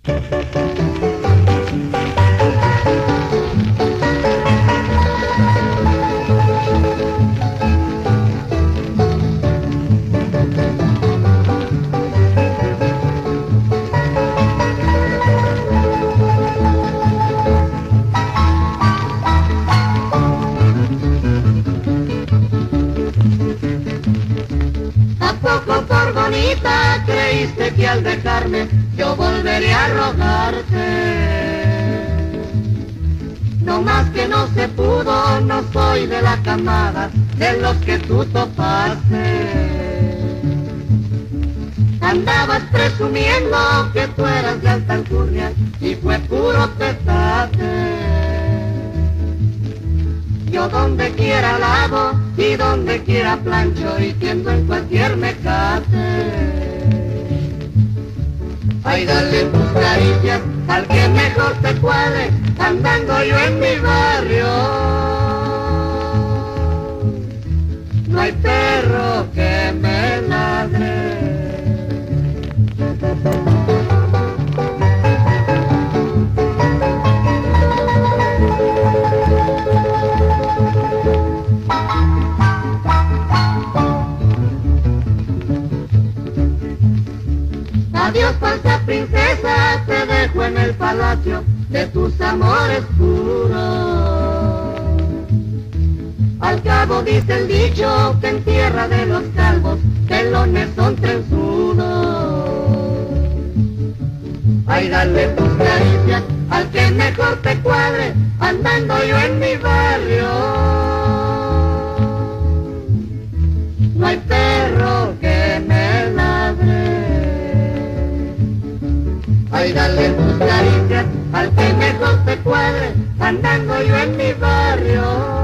¿A poco por bonita creíste que al dejarme yo volvería a rogarte? No más que no se pudo, no soy de la camada de los que tú topaste. Andabas presumiendo que tú eras de alta alcurnia y fue puro petate. Yo donde quiera lavo y donde quiera plancho y tiendo en cualquier mecate. Ay, dale tus caricias al que mejor te cuadre, andando yo en mi barrio. No hay perro que me ladre. Adiós, falsa princesa, te dejo en el palacio de tus amores puros. Al cabo dice el dicho que en tierra de los calvos pelones son trenzudos. Ay, dale tus caricias al que mejor te cuadre, andando yo en mi barrio. No hay perro que me ladre. Ay, dale tus caricias al que mejor te cuadre, andando yo en mi barrio.